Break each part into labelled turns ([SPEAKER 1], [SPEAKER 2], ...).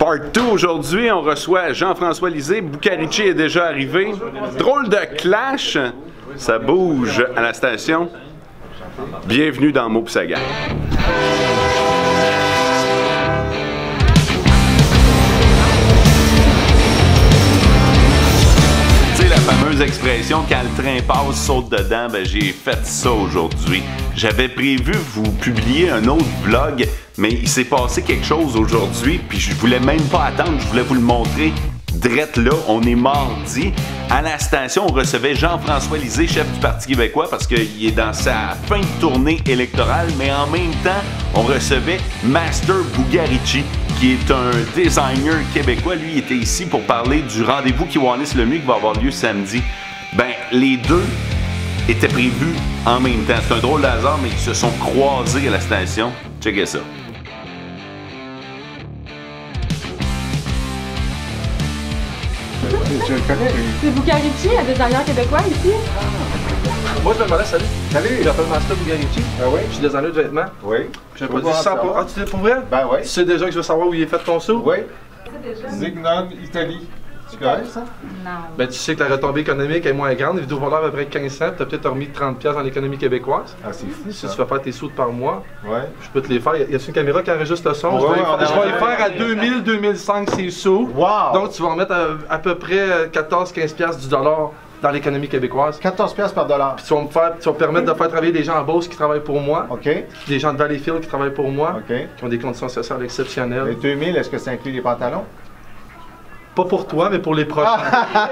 [SPEAKER 1] Part 2 aujourd'hui, on reçoit Jean-François Lisée, Bucarici est déjà arrivé. Drôle de clash, ça bouge à la station. Bienvenue dans Mo pis sa gang. Tu sais la fameuse expression quand le train passe, saute dedans, ben j'ai fait ça aujourd'hui. J'avais prévu vous publier un autre vlog, mais il s'est passé quelque chose aujourd'hui, puis je voulais même pas attendre, je voulais vous le montrer. Drette là, on est mardi. À la station, on recevait Jean-François Lisée, chef du Parti québécois, parce qu'il est dans sa fin de tournée électorale, mais en même temps, on recevait Master Bucarici, qui est un designer québécois. Lui, il était ici pour parler du rendez-vous Kiwanis Lemieux qui va avoir lieu samedi. Ben, les deux étaient prévus en même temps. C'est un drôle de hasard, mais ils se sont croisés à la station. Checkez ça.
[SPEAKER 2] Je le connais, lui.
[SPEAKER 3] C'est Bucarici, un designer québécois ici.
[SPEAKER 4] Moi, je me demandais, salut.
[SPEAKER 2] Salut.
[SPEAKER 4] Je m'appelle Master Bucarici.
[SPEAKER 2] Ah oui?
[SPEAKER 4] Je suis designer de vêtements.
[SPEAKER 2] Oui.
[SPEAKER 4] J'ai un produit 100%. Ah, tu sais pour vrai?
[SPEAKER 2] Ben oui.
[SPEAKER 4] Tu sais déjà que je veux savoir où il est fait ton saut?
[SPEAKER 2] Oui.
[SPEAKER 3] C'est déjà.
[SPEAKER 2] Zignon, Italie. Tu connais ça?
[SPEAKER 3] Non.
[SPEAKER 4] Ben, tu sais que la retombée économique est moins grande. Les vidéos valent à peu près 15 cents. Tu as peut-être remis 30$ dans l'économie québécoise.
[SPEAKER 2] Ah, c'est fou,
[SPEAKER 4] Si
[SPEAKER 2] ça.
[SPEAKER 4] tu vas faire tes sous par mois,
[SPEAKER 2] Ouais.
[SPEAKER 4] je peux te les faire. Y a une caméra qui enregistre le son?
[SPEAKER 2] Ouais,
[SPEAKER 4] je vais les faire à 2000, 2005 ces sous.
[SPEAKER 2] Wow!
[SPEAKER 4] Donc, tu vas en mettre à peu près 14-15$ du dollar dans l'économie québécoise.
[SPEAKER 2] 14 piastres par dollar.
[SPEAKER 4] Puis tu vas me permettre de faire travailler des gens en Beauce qui travaillent pour moi,
[SPEAKER 2] OK.
[SPEAKER 4] des gens de Valleyfield qui travaillent pour moi,
[SPEAKER 2] OK.
[SPEAKER 4] qui ont des conditions sociales
[SPEAKER 2] Les
[SPEAKER 4] exceptionnelles.
[SPEAKER 2] 2000, est-ce que ça inclut les pantalons?
[SPEAKER 4] Pas pour toi, mais pour les prochains.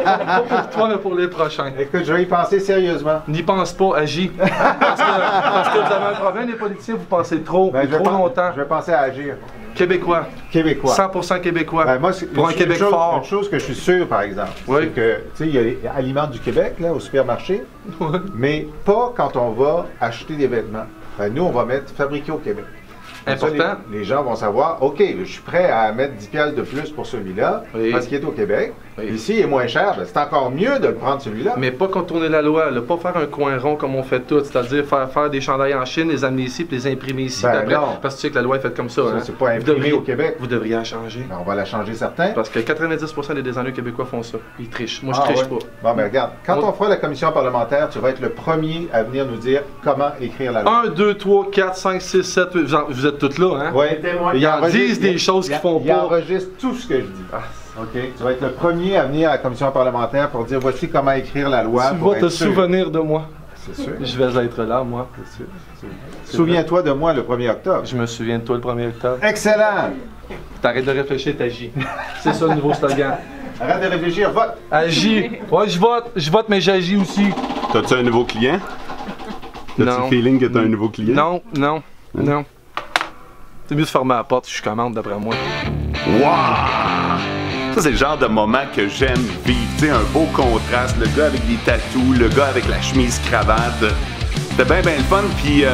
[SPEAKER 4] Pas pour toi, mais pour les prochains.
[SPEAKER 2] Écoute, je vais y penser sérieusement.
[SPEAKER 4] N'y pense pas, agis. Parce que vous avez un problème, les politiciens, vous pensez trop,
[SPEAKER 2] Ben,
[SPEAKER 4] trop longtemps.
[SPEAKER 2] Je vais penser à agir.
[SPEAKER 4] Québécois.
[SPEAKER 2] Québécois.
[SPEAKER 4] 100% québécois.
[SPEAKER 2] Ben, moi,
[SPEAKER 4] pour un Québec fort.
[SPEAKER 2] Une chose que je suis sûr, par exemple,
[SPEAKER 4] Oui.
[SPEAKER 2] c'est que, tu sais, il y a Aliments du Québec, là, au supermarché, mais pas quand on va acheter des vêtements. Ben, nous, on va mettre fabriqué au Québec. Comme ça,
[SPEAKER 4] Important.
[SPEAKER 2] les gens vont savoir, OK, je suis prêt à mettre 10 piastres de plus pour celui-là,
[SPEAKER 4] Oui.
[SPEAKER 2] parce qu'il est au Québec.
[SPEAKER 4] Oui.
[SPEAKER 2] Ici, il est moins cher. Ben, c'est encore mieux de le prendre celui-là.
[SPEAKER 4] Mais pas contourner la loi, là, pas faire un coin rond comme on fait tout, c'est-à-dire faire des chandails en Chine, les amener ici puis les imprimer ici.
[SPEAKER 2] Ben
[SPEAKER 4] puis après,
[SPEAKER 2] non.
[SPEAKER 4] parce que tu sais que la loi est faite comme ça.
[SPEAKER 2] Ça,
[SPEAKER 4] Hein?
[SPEAKER 2] c'est pas
[SPEAKER 4] Vous
[SPEAKER 2] imprimé
[SPEAKER 4] devriez-
[SPEAKER 2] au Québec.
[SPEAKER 4] Vous devriez la changer.
[SPEAKER 2] Ben, on va la changer certains.
[SPEAKER 4] Parce que 90% des designers québécois font ça. Ils trichent. Moi, je
[SPEAKER 2] Ah,
[SPEAKER 4] triche
[SPEAKER 2] ouais.
[SPEAKER 4] pas.
[SPEAKER 2] Bon, ben regarde, quand on fera la commission parlementaire, tu vas être le premier à venir nous dire comment écrire la loi.
[SPEAKER 4] 1, 2, 3, 4, 5, 6, 7, vous êtes tous là, hein?
[SPEAKER 2] Oui.
[SPEAKER 4] Ils en disent des choses qu'ils font
[SPEAKER 2] Il
[SPEAKER 4] pas.
[SPEAKER 2] enregistre tout ce que je dis. OK. Tu vas être le premier à venir à la commission parlementaire pour dire voici comment écrire la loi.
[SPEAKER 4] Tu
[SPEAKER 2] pour
[SPEAKER 4] vas te
[SPEAKER 2] être sûr.
[SPEAKER 4] souvenir de moi.
[SPEAKER 2] C'est sûr.
[SPEAKER 4] Je vais être là, moi.
[SPEAKER 2] C'est sûr. Souviens-toi de moi le 1er octobre.
[SPEAKER 4] Je me souviens de toi le 1er octobre.
[SPEAKER 2] Excellent!
[SPEAKER 4] T'arrêtes de réfléchir, t'agis. C'est ça le nouveau slogan.
[SPEAKER 2] Arrête de réfléchir, vote!
[SPEAKER 4] Agis. Ouais, je vote, mais j'agis aussi.
[SPEAKER 1] T'as-tu un nouveau client? T'as-tu
[SPEAKER 4] Non.
[SPEAKER 1] le feeling que t'as un nouveau client?
[SPEAKER 4] Non. C'est mieux de fermer la porte si je commande d'après moi.
[SPEAKER 1] Wow! Ça, c'est le genre de moment que j'aime vivre. Tu sais, un beau contraste. Le gars avec des tatous, le gars avec la chemise cravate. C'était bien, bien le fun. Puis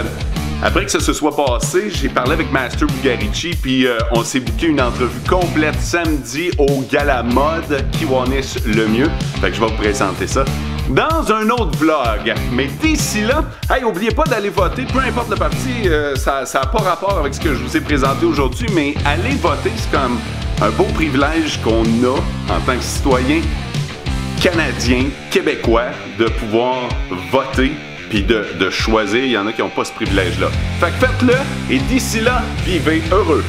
[SPEAKER 1] après que ça se soit passé, j'ai parlé avec Master Bucarici. Puis on s'est booké une entrevue complète samedi au Gala Mode Kiwanis Lemieux. Fait que je vais vous présenter ça dans un autre vlog. Mais d'ici là, hey, oubliez pas d'aller voter, peu importe le parti, ça n'a pas rapport avec ce que je vous ai présenté aujourd'hui, mais aller voter, c'est comme un beau privilège qu'on a en tant que citoyen canadien, québécois, de pouvoir voter puis de choisir. Il y en a qui n'ont pas ce privilège-là. Fait que faites-le et d'ici là, vivez heureux.